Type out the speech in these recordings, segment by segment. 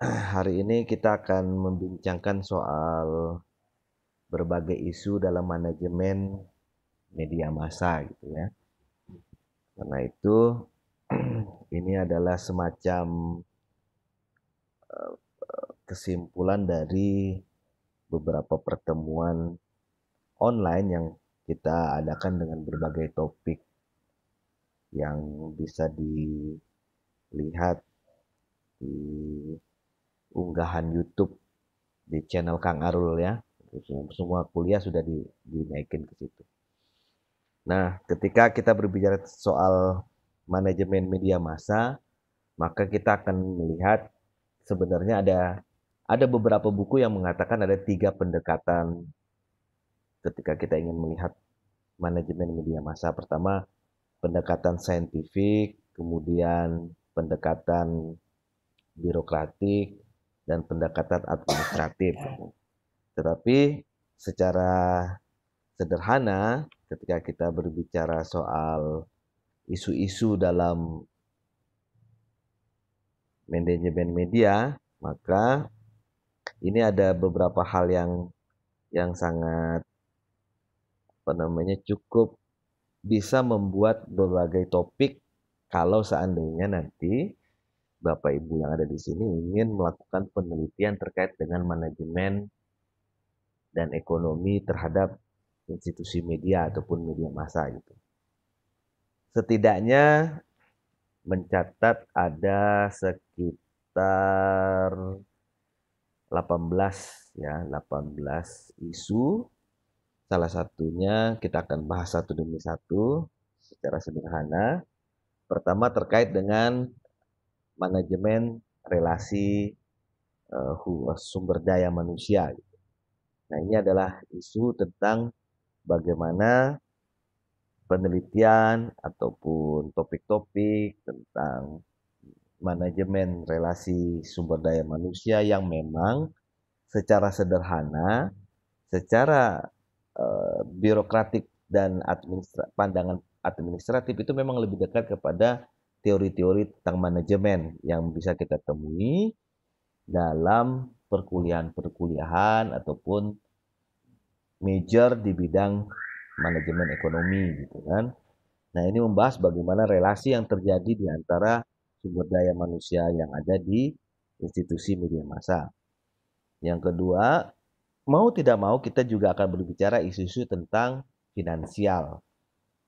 Hari ini kita akan membincangkan soal berbagai isu dalam manajemen media massa gitu ya. Karena itu ini adalah semacam kesimpulan dari beberapa pertemuan online yang kita adakan dengan berbagai topik yang bisa dilihat di unggahan YouTube di channel Kang Arul ya. Semua kuliah sudah dinaikin ke situ. Nah, ketika kita berbicara soal manajemen media massa, maka kita akan melihat sebenarnya ada beberapa buku yang mengatakan ada 3 pendekatan ketika kita ingin melihat manajemen media massa. Pertama, pendekatan saintifik, kemudian pendekatan birokratik, dan pendekatan administratif. Tetapi secara sederhana, ketika kita berbicara soal isu-isu dalam manajemen media, maka ini ada beberapa hal yang sangat cukup bisa membuat berbagai topik kalau seandainya nanti Bapak Ibu yang ada di sini ingin melakukan penelitian terkait dengan manajemen dan ekonomi terhadap institusi media ataupun media massa gitu. Setidaknya mencatat ada sekitar 18 18 isu. Salah satunya kita akan bahas satu demi satu secara sederhana. Pertama terkait dengan manajemen relasi sumber daya manusia. Nah, ini adalah isu tentang bagaimana penelitian ataupun topik-topik tentang manajemen relasi sumber daya manusia yang memang secara sederhana, secara birokratik dan pandangan administratif itu memang lebih dekat kepada teori-teori tentang manajemen yang bisa kita temui dalam perkuliahan ataupun major di bidang manajemen ekonomi gitu kan. Nah, ini membahas bagaimana relasi yang terjadi di antara sumber daya manusia yang ada di institusi media massa. Yang kedua, mau tidak mau kita juga akan berbicara isu-isu tentang finansial.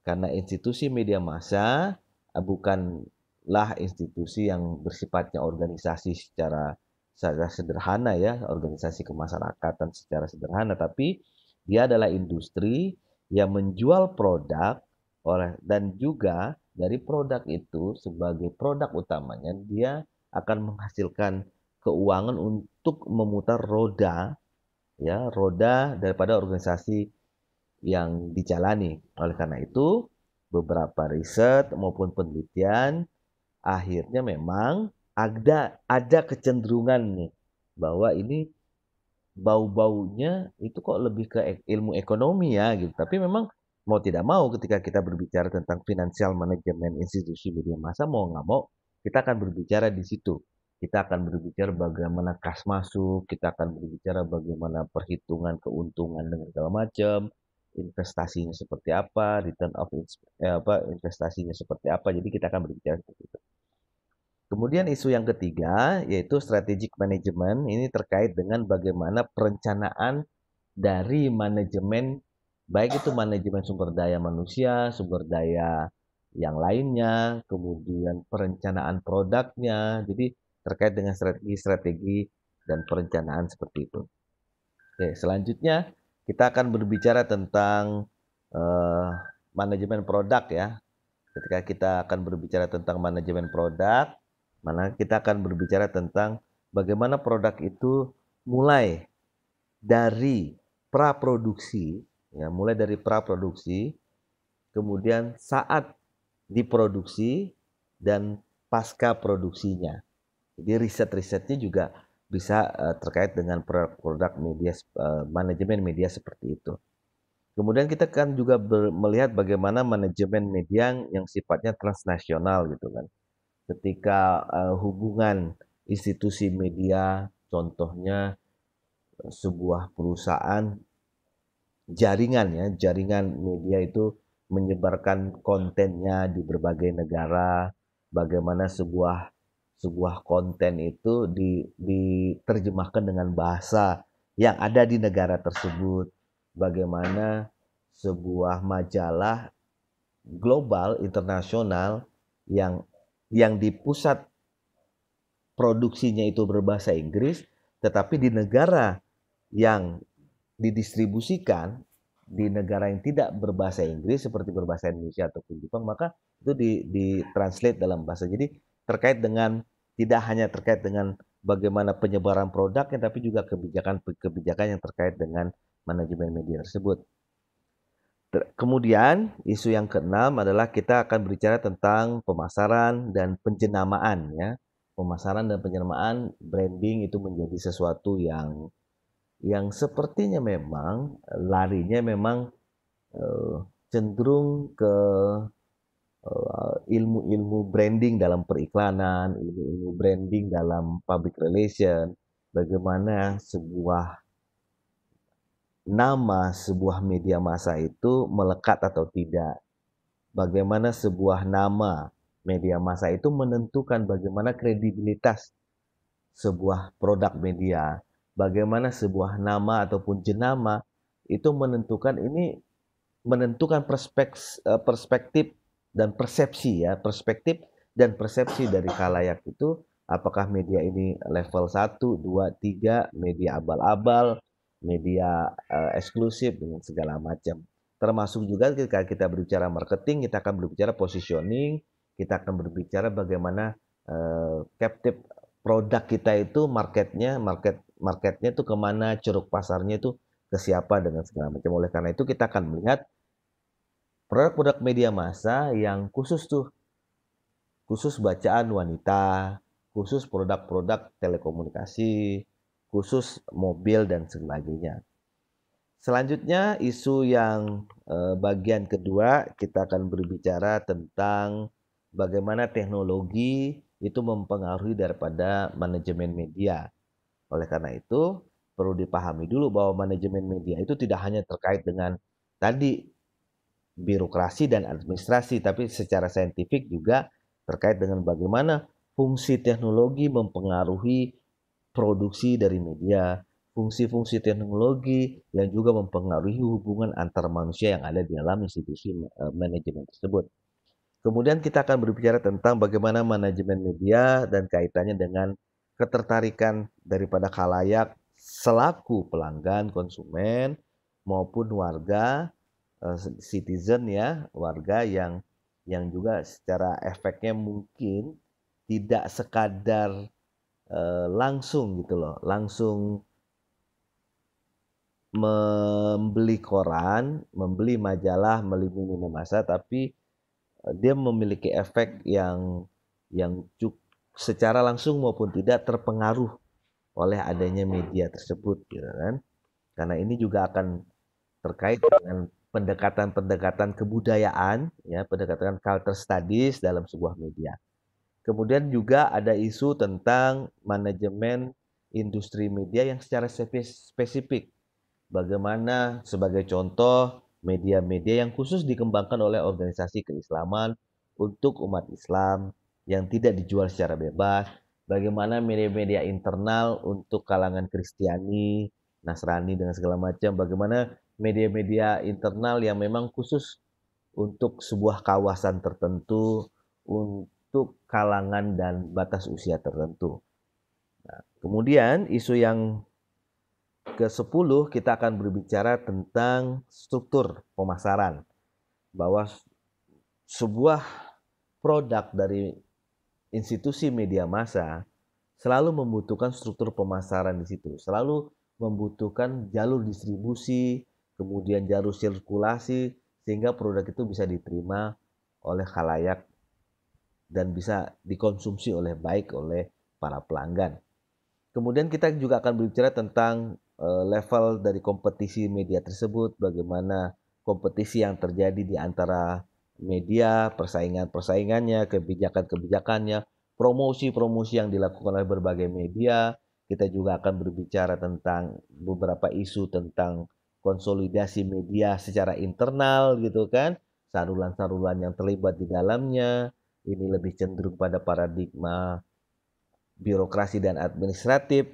Karena institusi media massa bukanlah institusi yang bersifatnya organisasi secara sederhana ya, organisasi kemasyarakatan secara sederhana, tapi dia adalah industri yang menjual produk dan juga dari produk itu sebagai produk utamanya dia akan menghasilkan keuangan untuk memutar roda daripada organisasi yang dijalani. Oleh karena itu, beberapa riset maupun penelitian akhirnya memang ada kecenderungan nih bahwa ini bau-baunya itu kok lebih ke ilmu ekonomi ya gitu. Tapi memang mau tidak mau ketika kita berbicara tentang financial management institusi media massa mau nggak mau kita akan berbicara di situ. Kita akan berbicara bagaimana kas masuk, kita akan berbicara bagaimana perhitungan keuntungan dengan segala macam, investasinya seperti apa, return of investasinya seperti apa. Jadi kita akan berbicara seperti itu. Kemudian isu yang ketiga yaitu strategic management, ini terkait dengan bagaimana perencanaan dari manajemen, baik itu manajemen sumber daya manusia, sumber daya yang lainnya, kemudian perencanaan produknya, jadi terkait dengan strategi-strategi dan perencanaan seperti itu. Oke, selanjutnya kita akan berbicara tentang eh, manajemen produk ya. Ketika kita akan berbicara tentang manajemen produk, mana kita akan berbicara tentang bagaimana produk itu mulai dari praproduksi, ya, mulai dari praproduksi, kemudian saat diproduksi dan pasca produksinya. Jadi riset-risetnya juga bisa terkait dengan produk media manajemen media seperti itu. Kemudian kita kan juga melihat bagaimana manajemen media yang sifatnya transnasional gitu kan. Ketika hubungan institusi media, contohnya sebuah perusahaan jaringan media itu menyebarkan kontennya di berbagai negara, bagaimana sebuah konten itu diterjemahkan dengan bahasa yang ada di negara tersebut, bagaimana sebuah majalah global internasional yang di pusat produksinya itu berbahasa Inggris, tetapi di negara yang didistribusikan di negara yang tidak berbahasa Inggris seperti berbahasa Indonesia ataupun Jepang, maka itu di-translate dalam bahasa. Jadi terkait dengan tidak hanya terkait dengan bagaimana penyebaran produknya, tapi juga kebijakan-kebijakan yang terkait dengan manajemen media tersebut. Kemudian isu yang keenam adalah kita akan berbicara tentang pemasaran dan penjenamaan ya. Pemasaran dan penjenamaan branding itu menjadi sesuatu yang sepertinya memang larinya memang cenderung ke ilmu-ilmu branding dalam periklanan, ilmu-ilmu branding dalam public relation, bagaimana nama sebuah media massa itu melekat atau tidak. Bagaimana sebuah nama media massa itu menentukan bagaimana kredibilitas sebuah produk media. Bagaimana sebuah nama ataupun jenama itu menentukan perspektif dan persepsi ya, perspektif dan persepsi dari khalayak itu, apakah media ini level 1, 2, 3, media abal-abal, media eksklusif dengan segala macam. Termasuk juga ketika kita berbicara marketing, kita akan berbicara positioning, kita akan berbicara bagaimana captive produk kita itu marketnya itu kemana, ceruk pasarnya itu ke siapa dengan segala macam. Oleh karena itu kita akan melihat produk-produk media massa yang khusus bacaan wanita, khusus produk-produk telekomunikasi, khusus mobil dan sebagainya. Selanjutnya isu yang bagian kedua, kita akan berbicara tentang bagaimana teknologi itu mempengaruhi daripada manajemen media. Oleh karena itu perlu dipahami dulu bahwa manajemen media itu tidak hanya terkait dengan tadi birokrasi dan administrasi, tapi secara saintifik juga terkait dengan bagaimana fungsi teknologi mempengaruhi produksi dari media, fungsi-fungsi teknologi yang juga mempengaruhi hubungan antar manusia yang ada di dalam institusi manajemen tersebut. Kemudian kita akan berbicara tentang bagaimana manajemen media dan kaitannya dengan ketertarikan daripada khalayak selaku pelanggan, konsumen maupun warga citizen ya, warga yang juga secara efeknya mungkin tidak sekadar langsung gitu loh, langsung membeli koran, membeli majalah, membeli media massa, tapi dia memiliki efek yang secara langsung maupun tidak terpengaruh oleh adanya media tersebut gitu kan. Karena ini juga akan terkait dengan pendekatan-pendekatan kebudayaan ya, pendekatan culture studies dalam sebuah media. Kemudian juga ada isu tentang manajemen industri media yang secara spesifik. Bagaimana sebagai contoh media-media yang khusus dikembangkan oleh organisasi keislaman untuk umat Islam yang tidak dijual secara bebas. Bagaimana media-media internal untuk kalangan Kristiani, Nasrani dengan segala macam. Bagaimana media-media internal yang memang khusus untuk sebuah kawasan tertentu, untuk kalangan dan batas usia tertentu. Nah, kemudian isu yang ke-10 kita akan berbicara tentang struktur pemasaran. Bahwa sebuah produk dari institusi media massa selalu membutuhkan struktur pemasaran di situ, selalu membutuhkan jalur distribusi, kemudian jalur sirkulasi sehingga produk itu bisa diterima oleh khalayak dan bisa dikonsumsi baik oleh para pelanggan. Kemudian kita juga akan berbicara tentang level dari kompetisi media tersebut, bagaimana kompetisi yang terjadi di antara media, persaingan-persaingannya, kebijakan-kebijakannya, promosi-promosi yang dilakukan oleh berbagai media. Kita juga akan berbicara tentang beberapa isu tentang konsolidasi media secara internal gitu kan, saluran-saluran yang terlibat di dalamnya. Ini lebih cenderung pada paradigma birokrasi dan administratif.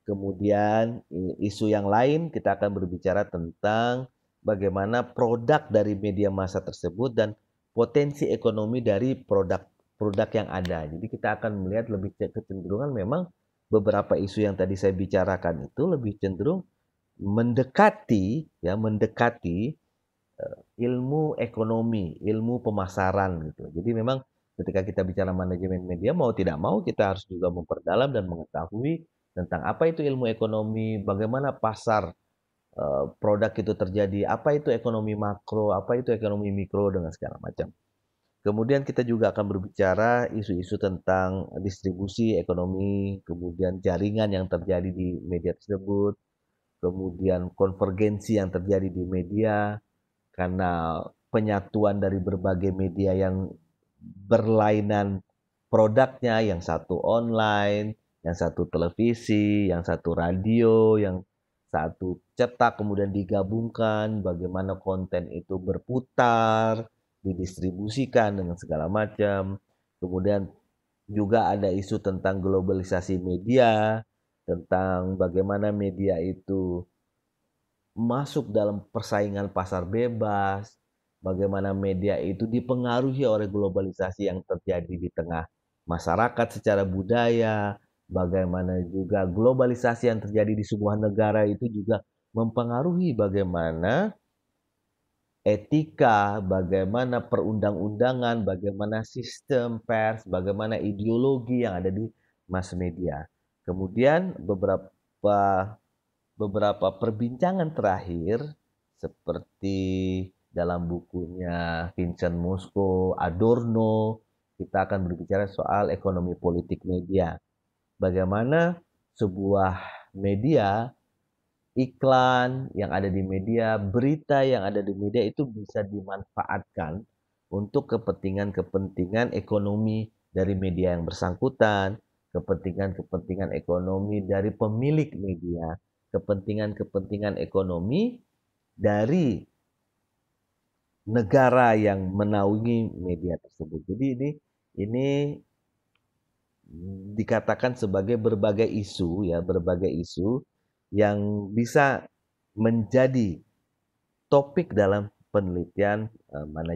Kemudian isu yang lain kita akan berbicara tentang bagaimana produk dari media massa tersebut dan potensi ekonomi dari produk-produk yang ada. Jadi kita akan melihat lebih kecenderungan memang beberapa isu yang tadi saya bicarakan itu lebih cenderung mendekati ilmu ekonomi, ilmu pemasaran gitu. Jadi memang ketika kita bicara manajemen media mau tidak mau kita harus juga memperdalam dan mengetahui tentang apa itu ilmu ekonomi, bagaimana pasar produk itu terjadi, apa itu ekonomi makro, apa itu ekonomi mikro dengan segala macam. Kemudian kita juga akan berbicara isu-isu tentang distribusi ekonomi, kemudian jaringan yang terjadi di media tersebut, kemudian konvergensi yang terjadi di media, karena penyatuan dari berbagai media yang berlainan produknya, yang satu online, yang satu televisi, yang satu radio, yang satu cetak, kemudian digabungkan, bagaimana konten itu berputar, didistribusikan dengan segala macam. Kemudian juga ada isu tentang globalisasi media, tentang bagaimana media itu masuk dalam persaingan pasar bebas, bagaimana media itu dipengaruhi oleh globalisasi yang terjadi di tengah masyarakat secara budaya, bagaimana juga globalisasi yang terjadi di sebuah negara itu juga mempengaruhi bagaimana etika, bagaimana perundang-undangan, bagaimana sistem pers, bagaimana ideologi yang ada di mass media. Kemudian beberapa perbincangan terakhir seperti dalam bukunya Vincent Mosco, Adorno, kita akan berbicara soal ekonomi politik media. Bagaimana sebuah media, iklan yang ada di media, berita yang ada di media itu bisa dimanfaatkan untuk kepentingan-kepentingan ekonomi dari media yang bersangkutan, kepentingan-kepentingan ekonomi dari pemilik media, kepentingan-kepentingan ekonomi dari negara yang menaungi media tersebut. Jadi ini dikatakan sebagai berbagai isu ya, berbagai isu yang bisa menjadi topik dalam penelitian manajemen